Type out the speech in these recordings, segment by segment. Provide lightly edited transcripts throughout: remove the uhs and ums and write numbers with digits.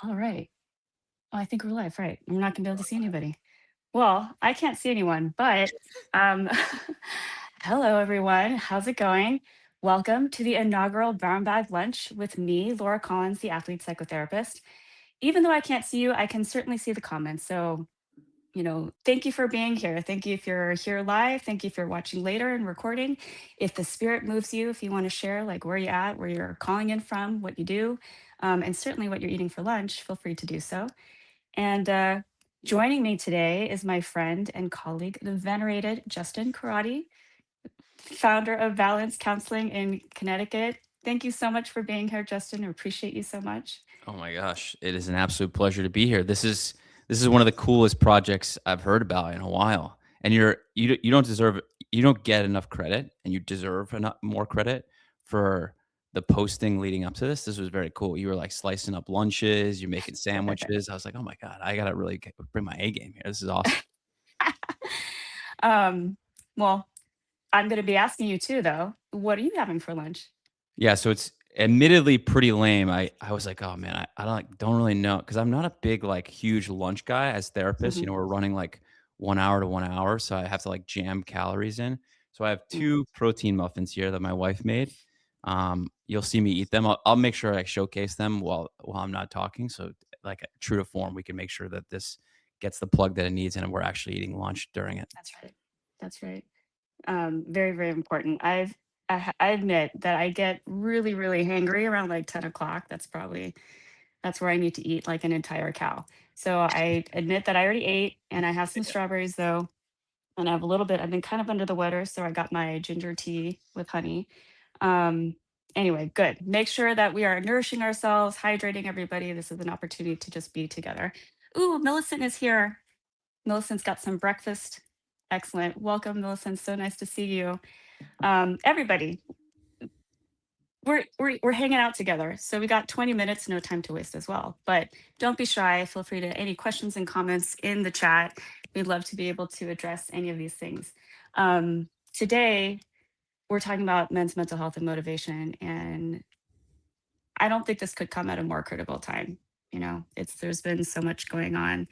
All right. Oh, I think we're live, right? I'm not gonna be able to see anybody. Well, I can't see anyone, but um, hello everyone. How's it going? Welcome to the inaugural Brown Bag Lunch with me, Laura Collins, the athlete psychotherapist. Even though I can't see you, I can certainly see the comments. So, thank you for being here. Thank you if you're here live. Thank you if you're watching later and recording. If the spirit moves you, if you want to share like where you're at, where you're calling in from, what you do, and certainly what you're eating for lunch, feel free to do so. And joining me today is my friend and colleague, the venerated Justin Carotti, founder of Balance Counseling in Connecticut. Thank you so much for being here, Justin. I appreciate you so much. Oh my gosh, it is an absolute pleasure to be here. This is one of the coolest projects I've heard about in a while. And you don't deserve you don't get enough credit, and you deserve enough more credit for the posting leading up to this. This was very cool. You were like slicing up lunches, you're making sandwiches. I was like, "Oh my god, I got to really bring my A game here. This is awesome." um, well, I'm going to be asking you too, though. What are you having for lunch? Yeah, so it's admittedly pretty lame. I was like, "Oh man, I don't really know," because I'm not a big like huge lunch guy as therapist. Mhm. We're running like 1 hour to 1 hour, so I have to like jam calories in. So I have Mm. two protein muffins here that my wife made. You'll see me eat them. I'll make sure I showcase them while I'm not talking. So like true to form, we can make sure that this gets the plug that it needs, and we're actually eating lunch during it. That's right. That's right. Very, very important. I admit that I get really, really hangry around like 10 o'clock. That's where I need to eat like an entire cow. So I admit that I already ate and I have some strawberries though. And I have a little bit, I've been kind of under the weather. So I got my ginger tea with honey. Um, anyway, good. Make sure that we are nourishing ourselves, hydrating everybody. This is an opportunity to just be together. Ooh, Millicent is here. Millicent's got some breakfast. Excellent. Welcome, Millicent. So nice to see you. Everybody, we're hanging out together. So we got 20 minutes, no time to waste as well. But don't be shy. Feel free to any questions and comments in the chat. We'd love to be able to address any of these things. Today, we're talking about men's mental health and motivation. And I don't think this could come at a more critical time. There's been so much going on.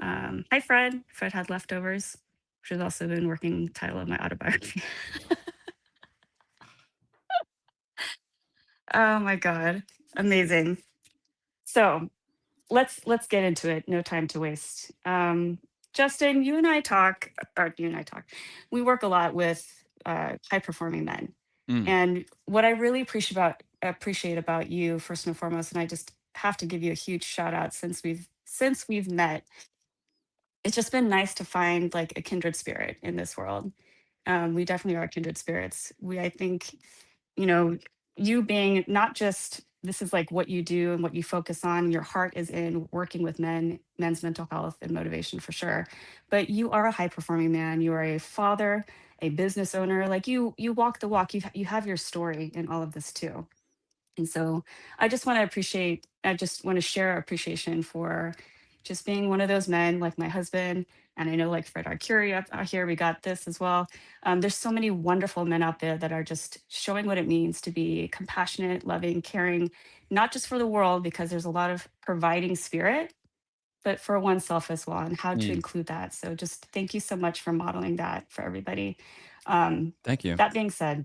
Hi, Fred. Fred had leftovers, which has also been working title of my autobiography. Oh my God. Amazing. So let's get into it. No time to waste. Justin, you and I talk. We work a lot with high performing men, Mm, and what I really appreciate about you, first and foremost, and I just have to give you a huge shout out since we've met. It's just been nice to find like a kindred spirit in this world. We definitely are kindred spirits. I think, you know, you being not just this is like what you do and what you focus on, your heart is in working with men's mental health and motivation for sure. But you are a high performing man. You are a father, a business owner. Like you walk the walk. You have your story in all of this too. And so I just want to share appreciation for just being one of those men like my husband. And I know like Fred Arcuri out here, we got this as well. There's so many wonderful men out there that are just showing what it means to be compassionate, loving, caring, not just for the world, because there's a lot of providing spirit, but for oneself as well, and how to mm. include that. So just thank you so much for modeling that for everybody. Um, Thank you. that being said,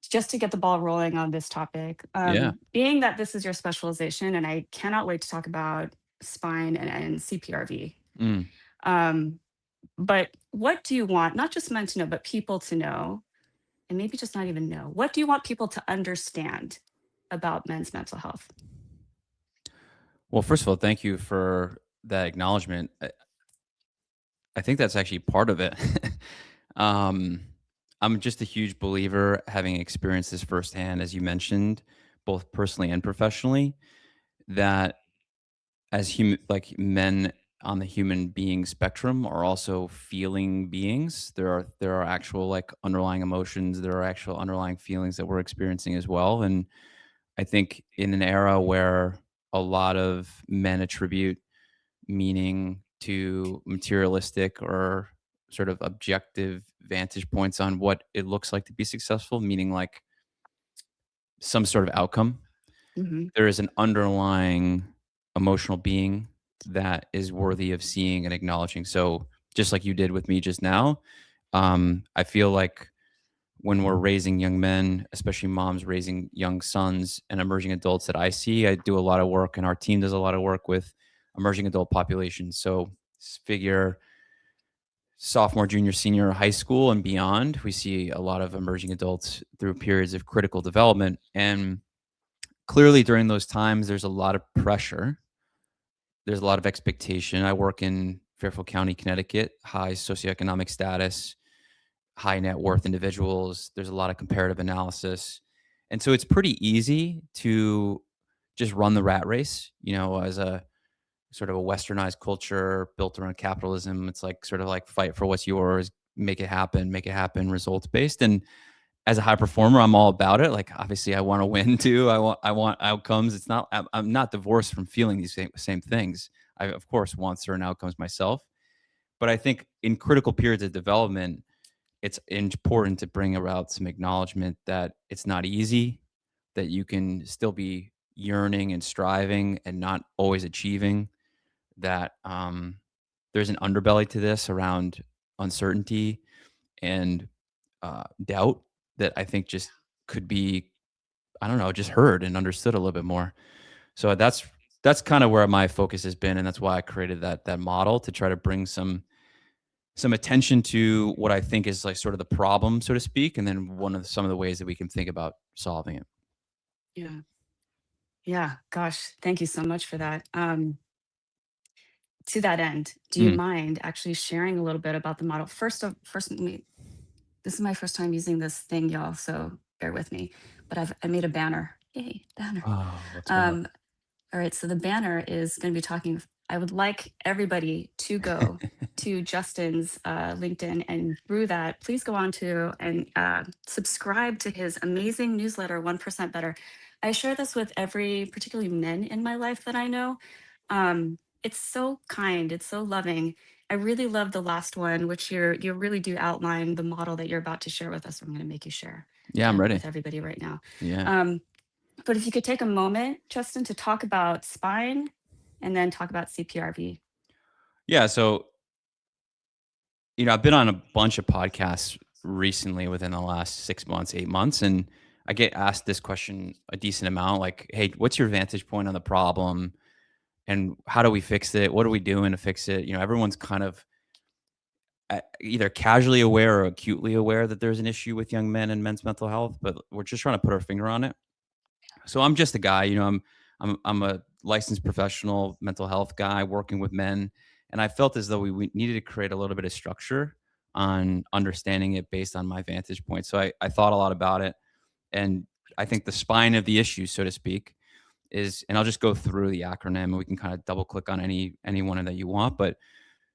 just to get the ball rolling on this topic, Yeah. being that this is your specialization, and I cannot wait to talk about spine and CPRV. Mm. Um, but what do you want, not just men to know, but people to know, and maybe just not even know? What do you want people to understand about men's mental health? Well, first of all, thank you for that acknowledgement. I think that's actually part of it. um, I'm just a huge believer, having experienced this firsthand, as you mentioned, both personally and professionally, that as human, like men on the human being spectrum, are also feeling beings. There are actual like underlying emotions. There are actual underlying feelings that we're experiencing as well. And I think in an era where a lot of men attribute meaning to materialistic or sort of objective vantage points on what it looks like to be successful, meaning like some sort of outcome. Mhm. there is an underlying emotional being that is worthy of seeing and acknowledging. So just like you did with me just now, I feel like when we're raising young men, especially moms raising young sons and emerging adults that I see, I do a lot of work and our team does a lot of work with emerging adult populations. So figure sophomore, junior, senior high school and beyond, we see a lot of emerging adults through periods of critical development. And clearly during those times, there's a lot of pressure. There's a lot of expectation. I work in Fairfield County, Connecticut, high socioeconomic status, high net worth individuals. There's a lot of comparative analysis. And so it's pretty easy to just run the rat race, as a sort of a westernized culture built around capitalism. It's like sort of like fight for what's yours, make it happen, results based. And as a high performer, I'm all about it. Like obviously I want to win too. I want outcomes. It's not I'm not divorced from feeling these same things. I of course want certain outcomes myself, but I think in critical periods of development, it's important to bring about some acknowledgement that it's not easy, that you can still be yearning and striving and not always achieving, that there's an underbelly to this around uncertainty and doubt that I think just could be, I don't know, just heard and understood a little bit more. So that's kind of where my focus has been, and that's why I created that model to try to bring some attention to what I think is like sort of the problem, so to speak, and then some of the ways that we can think about solving it. Yeah. Yeah. Gosh, thank you so much for that. To that end, do you Mm. mind actually sharing a little bit about the model? First, this is my first time using this thing, y'all, so bear with me. But I made a banner. Yay, banner. Oh, let's go. Um, All right, so the banner is going to be talking. I would like everybody to go to Justin's LinkedIn, and through that, please go on to and subscribe to his amazing newsletter, 1% Better. I share this with every, particularly men in my life that I know. It's so kind, it's so loving. I really love the last one, which you really do outline the model that you're about to share with us. I'm going to make you share Yeah, I'm ready. with everybody right now. Yeah. Um, but if you could take a moment, Justin, to talk about spine and then talk about CPRV. Yeah. So, I've been on a bunch of podcasts recently within the last 6 months, 8 months, and I get asked this question a decent amount like, hey, what's your vantage point on the problem? And how do we fix it? What are we doing to fix it? Everyone's kind of either casually aware or acutely aware that there's an issue with young men and men's mental health, but we're just trying to put our finger on it. So I'm just a guy, I'm a licensed professional mental health guy working with men, and I felt as though we needed to create a little bit of structure on understanding it based on my vantage point. So I thought a lot about it, and I think the spine of the issue, so to speak, is, and I'll just go through the acronym, and we can kind of double click on any one that you want, but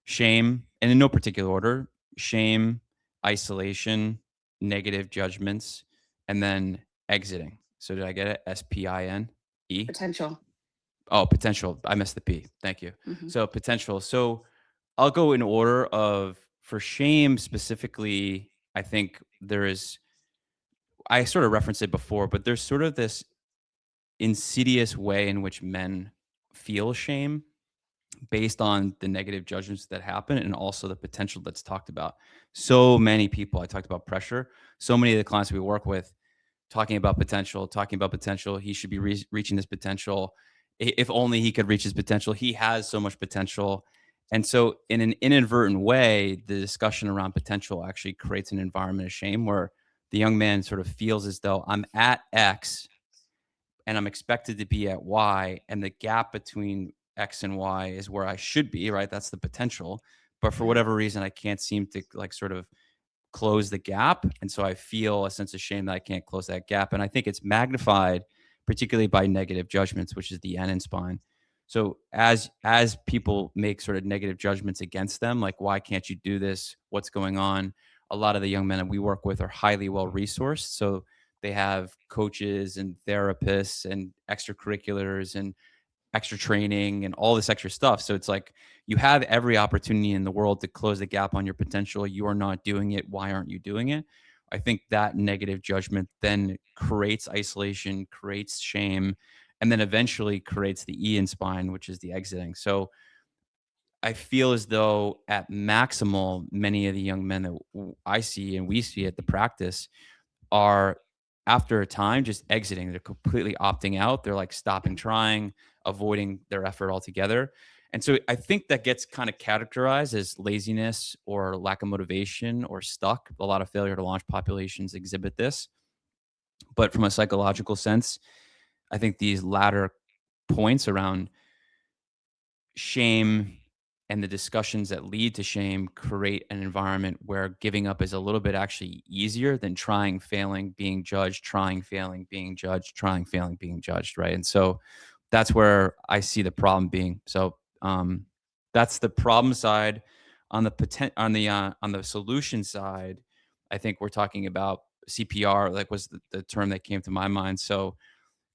shame, and in no particular order: shame, isolation, negative judgments, and then exiting. So did I get it? SPINE? Potential. Oh, potential. I missed the P. Thank you. Mhm. So potential. So I'll go in order of, for shame specifically, I think I sort of referenced it before, but there's sort of this insidious way in which men feel shame based on the negative judgments that happen and also the potential that's talked about. So many people, I talked about pressure. So many of the clients we work with talking about potential. He should be reaching his potential. If only he could reach his potential. He has so much potential. And so, in an inadvertent way, the discussion around potential actually creates an environment of shame where the young man sort of feels as though I'm at X and I'm expected to be at Y, and the gap between X and Y is where I should be, right? That's the potential. But for Yeah. whatever reason, I can't seem to like sort of close the gap. And so I feel a sense of shame that I can't close that gap. And I think it's magnified, particularly by negative judgments, which is the N in spine. So as people make sort of negative judgments against them, like why can't you do this? What's going on? A lot of the young men that we work with are highly well resourced. So they have coaches and therapists and extracurriculars and extra training and all this extra stuff. So it's like you have every opportunity in the world to close the gap on your potential. You are not doing it. Why aren't you doing it? I think that negative judgment then creates isolation, creates shame, and then eventually creates the E in spine, which is the exiting. So I feel as though at maximal, many of the young men that I see and we see at the practice are, after a time, just exiting. They're completely opting out. They're like stopping trying, avoiding their effort altogether. And so I think that gets kind of categorized as laziness or lack of motivation or stuck. A lot of failure to launch populations exhibit this. But from a psychological sense, I think these latter points around shame and the discussions that lead to shame create an environment where giving up is a little bit actually easier than trying, failing, being judged, trying, failing, being judged, trying, failing, being judged, right? And so that's where I see the problem being. So that's the problem side. On the on the solution side, I think we're talking about CPR, like was the term that came to my mind. So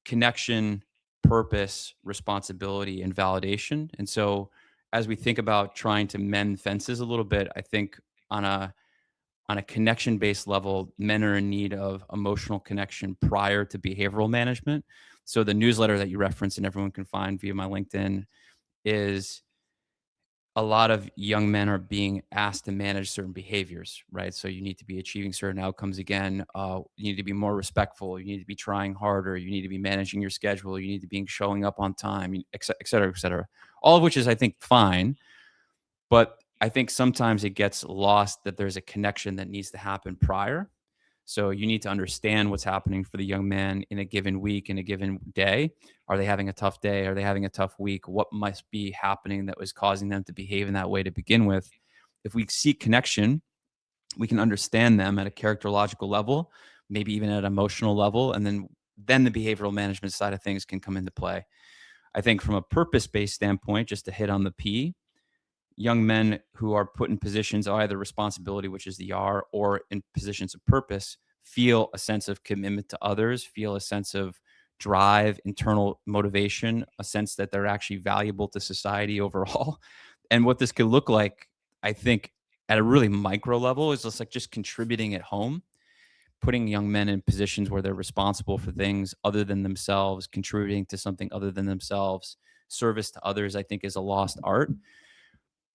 connection, purpose, responsibility, and validation. And so as we think about trying to mend fences a little bit, I think on a connection based level, men are in need of emotional connection prior to behavioral management. So the newsletter that you referenced and everyone can find via my LinkedIn is a lot of young men are being asked to manage certain behaviors, right? So you need to be achieving certain outcomes again. You need to be more respectful. You need to be trying harder. You need to be managing your schedule. You need to be showing up on time, et cetera, et cetera. All of which is, I think, fine. But I think sometimes it gets lost that there's a connection that needs to happen prior. So you need to understand what's happening for the young man in a given week, in a given day. Are they having a tough day? Are they having a tough week? What must be happening that was causing them to behave in that way to begin with? If we seek connection, we can understand them at a characterological level, maybe even at an emotional level, and then the behavioral management side of things can come into play. I think from a purpose-based standpoint, just to hit on the P, young men who are put in positions of either responsibility, which is the R, or in positions of purpose, feel a sense of commitment to others, feel a sense of drive, internal motivation, a sense that they're actually valuable to society overall. And what this could look like, I think, at a really micro level is just like just contributing at home, putting young men in positions where they're responsible for things other than themselves, contributing to something other than themselves. Service to others, I think, is a lost art.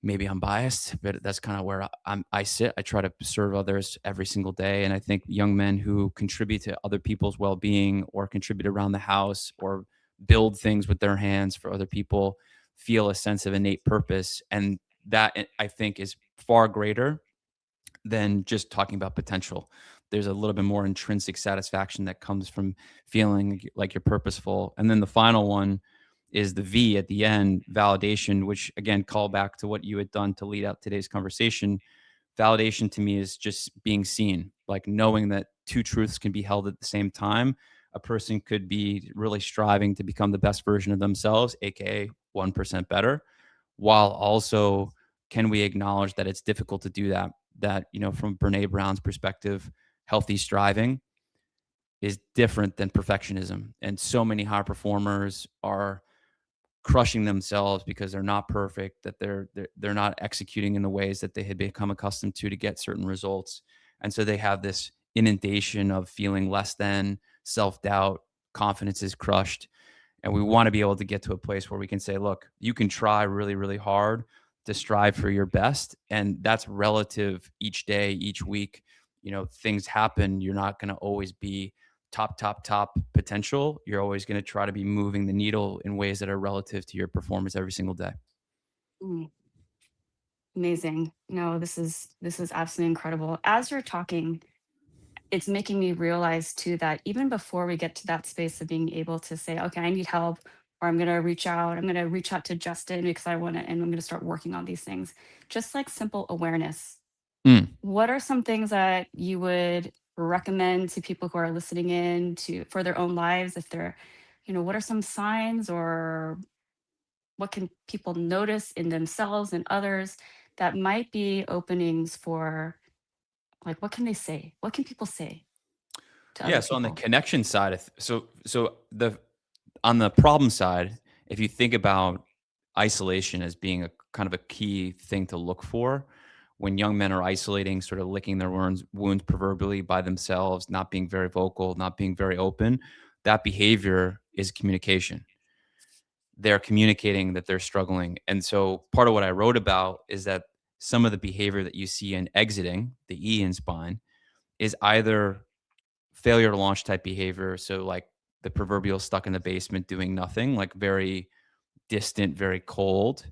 Maybe I'm biased, but that's kind of where I sit. I try to serve others every single day, and I think young men who contribute to other people's well-being or contribute around the house or build things with their hands for other people feel a sense of innate purpose, and that I think is far greater than just talking about potential. There's a little bit more intrinsic satisfaction that comes from feeling like you're purposeful. And then the final one is the V at the end, validation, which again, call back to what you had done to lead out today's conversation. Validation to me is just being seen, like knowing that two truths can be held at the same time. A person could be really striving to become the best version of themselves, aka 1% better, while also can we acknowledge that it's difficult to do that? That, from Brene Brown's perspective, healthy striving is different than perfectionism. And so many high performers are crushing themselves because they're not perfect, that they're not executing in the ways that they had become accustomed to get certain results. And so they have this inundation of feeling less than, self-doubt, confidence is crushed. And we want to be able to get to a place where we can say, look, you can try really, really hard to strive for your best. And that's relative each day, each week. Things happen. You're not going to always be top potential. You're always going to try to be moving the needle in ways that are relative to your performance every single day. Mm, amazing. No, this is absolutely incredible. As you're talking, it's making me realize too that even before we get to that space of being able to say, okay, I need help, or I'm going to reach out to Justin because I want to, and I'm going to start working on these things. Just like simple awareness. Mm. What are some things that you would recommend to people who are listening in to for their own lives if they're, what are some signs or what can people notice in themselves and others that might be openings for, like, what can they say? What can people say to Yeah. other So on the people? connection side, so the on the problem side, if you think about isolation as being a kind of a key thing to look for, when young men are isolating, sort of licking their wounds proverbially by themselves, not being very vocal, not being very open, that behavior is communication. They're communicating that they're struggling. And so part of what I wrote about is that some of the behavior that you see in exiting, the E in spine, is either failure to launch type behavior. So like the proverbial stuck in the basement doing nothing, like very distant, very cold,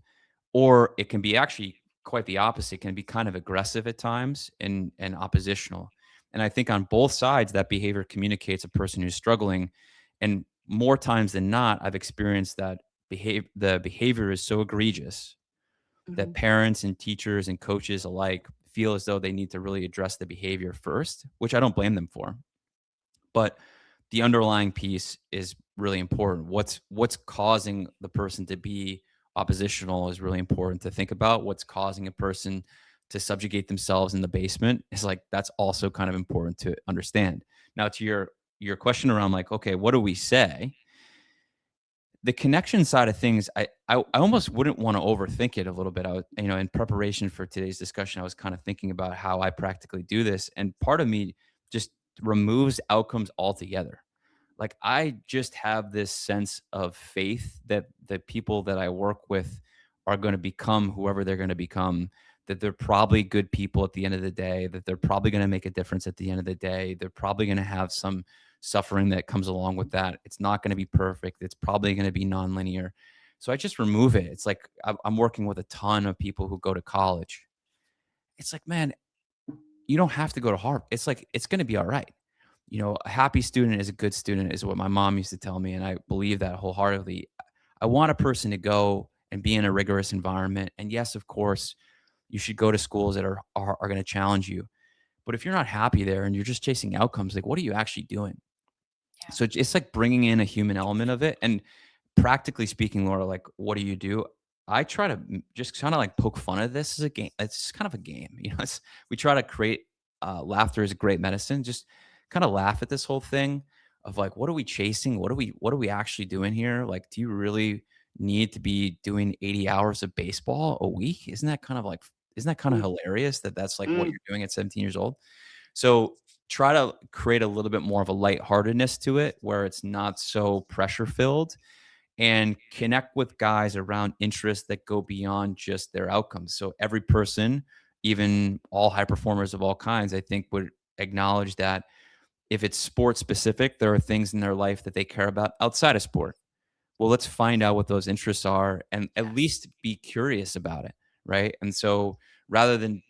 or it can be actually quite the opposite. It can be kind of aggressive at times and oppositional. And I think on both sides, that behavior communicates a person who's struggling. And more times than not, I've experienced that the behavior is so egregious that Mhm. parents and teachers and coaches alike feel as though they need to really address the behavior first, which I don't blame them for. But the underlying piece is really important. What's causing the person to be oppositional is really important to think about. What's causing a person to subjugate themselves in the basement is like that's also kind of important to understand. Now to your question around like, okay, what do we say? The connection side of things, I almost wouldn't want to overthink it a little bit. I was, in preparation for today's discussion, I was kind of thinking about how I practically do this. And part of me just removes outcomes altogether. Like I just have this sense of faith that the people that I work with are going to become whoever they're going to become, that they're probably good people at the end of the day, that they're probably going to make a difference at the end of the day. They're probably going to have some suffering that comes along with that. It's not going to be perfect. It's probably going to be nonlinear. So I just remove it. It's like I'm working with a ton of people who go to college. It's like, man, you don't have to go to Harvard. It's like it's going to be all right. A happy student is a good student is what my mom used to tell me, and I believe that wholeheartedly. I want a person to go and be in a rigorous environment, and yes, of course, you should go to schools that are going to challenge you. But if you're not happy there and you're just chasing outcomes, like what are you actually doing? Yeah. So it's like bringing in a human element of it. And practically speaking, Laura, like, what do you do? I try to just kind of like poke fun at this as a game. It's just kind of a game, we try to create laughter is a great medicine. Just kind of laugh at this whole thing of like, what are we chasing? What are we actually doing here? Like, do you really need to be doing 80 hours of baseball a week? Isn't that kind of Mm, hilarious that that's like what mm, you're doing at 17 years old? So try to create a little bit more of a lightheartedness to it where it's not so pressure filled and connect with guys around interests that go beyond just their outcomes. So every person, even all high performers of all kinds, I think would acknowledge that if it's sport specific, there are things in their life that they care about outside of sport. Well, let's find out what those interests are and at yes. least be curious about it, right? And so rather than,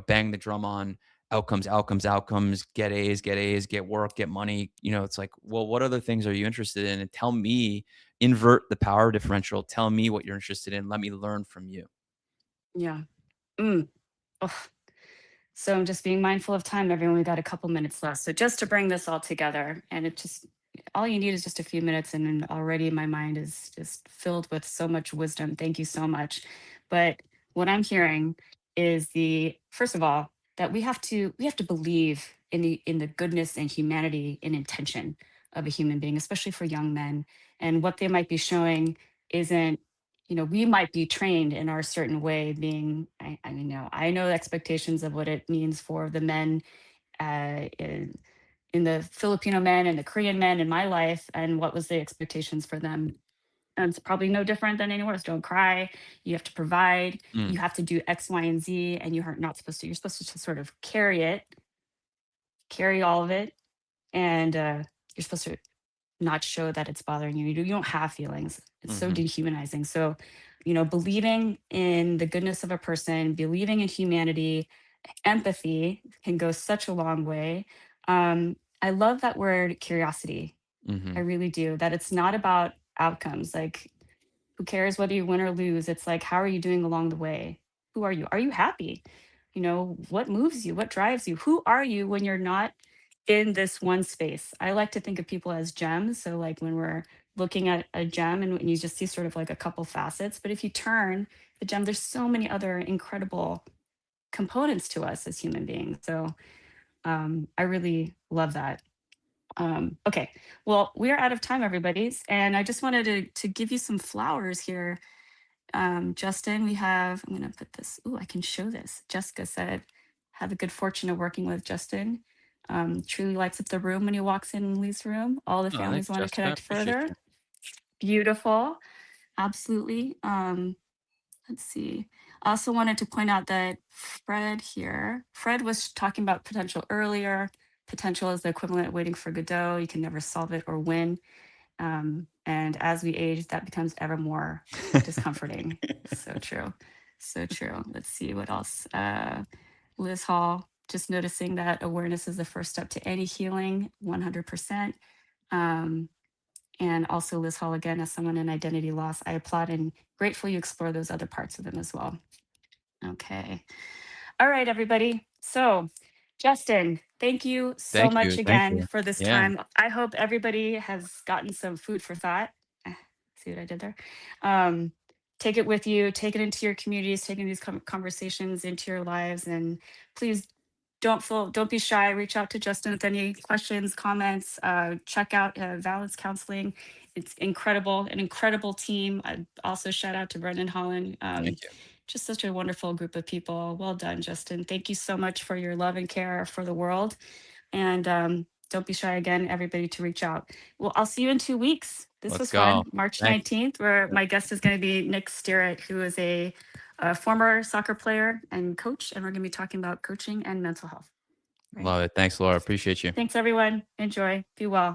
bang the drum on outcomes, outcomes, outcomes, get A's, get work, get money, it's like, well, what other things are you interested in? And tell me, invert the power differential. Tell me what you're interested in. Let me learn from you. Yeah. Mm. Ugh. So I'm just being mindful of time, everyone. We got a couple minutes left. So just to bring this all together, and it just all you need is just a few minutes, and then already my mind is just filled with so much wisdom. Thank you so much. But what I'm hearing is the first of all that we have to believe in the goodness and humanity and intention of a human being, especially for young men. And what they might be showing isn't we might be trained in our certain way being I mean I know the expectations of what it means for the men in the Filipino men and the Korean men in my life and what was the expectations for them. And it's probably no different than anywhere else. Don't cry. You have to provide. Mm, You have to do X, Y, and Z, and you're not supposed to. You're supposed to just sort of carry it, carry all of it, and you're supposed to not show that it's bothering you. You don't have feelings. It's so hmm dehumanizing. So, believing in the goodness of a person, believing in humanity, empathy can go such a long way. I love that word curiosity. I hmm really do. That it's not about outcomes. Like, who cares whether you win or lose? It's like, how are you doing along the way? Who are you? Are you happy? What moves you? What drives you? Who are you when you're not in this one space? I like to think of people as gems. So, like when we're looking at a gem and you just see sort of like a couple facets, but if you turn the gem, there's so many other incredible components to us as human beings. So, I really love that. Okay, well, we are out of time, everybody's, and I just wanted to give you some flowers here. Justin, we have. I'm going to put this. Oh, I can show this. Jessica said, "Have a good fortune of working with Justin. Truly lights up the room when he walks in and leaves the room. All the Oh, thanks, families want to Jessica. I connect appreciate further. you. Beautiful. Absolutely. Let's see. I also wanted to point out that Fred was talking about potential earlier. Potential is the equivalent of waiting for Godot. You can never solve it or win. And as we age, that becomes ever more discomforting. So true. So true. Let's see what else. Liz Hall, just noticing that awareness is the first step to any healing, 100%. Um, and also Liz Hall, again, as someone in identity loss, I applaud and grateful you explore those other parts of them as well. Okay. All right, everybody. So, Justin, thank you so Thank much you, thank again you. for this Yeah, time. I hope everybody has gotten some food for thought. Eh, See what I did there? Um, take it with you, take it into your communities, taking these conversations into your lives, and please don't be shy. Reach out to Justin with any questions, comments. Check out Valence Counseling. It's incredible, an incredible team. I also shout out to Brendan Holland. thank you. Just such a wonderful group of people. Well done, Justin. Thank you so much for your love and care for the world. And don't be shy again, everybody, to reach out. Well, I'll see you in 2 weeks. This Let's was go. fun. March Thank 19th, where my guest is going to be Nick Sterrett, who is a former soccer player and coach. And we're going to be talking about coaching and mental health. Right. Love it. Thanks, Laura. Appreciate you. Thanks, everyone. Enjoy. Be well.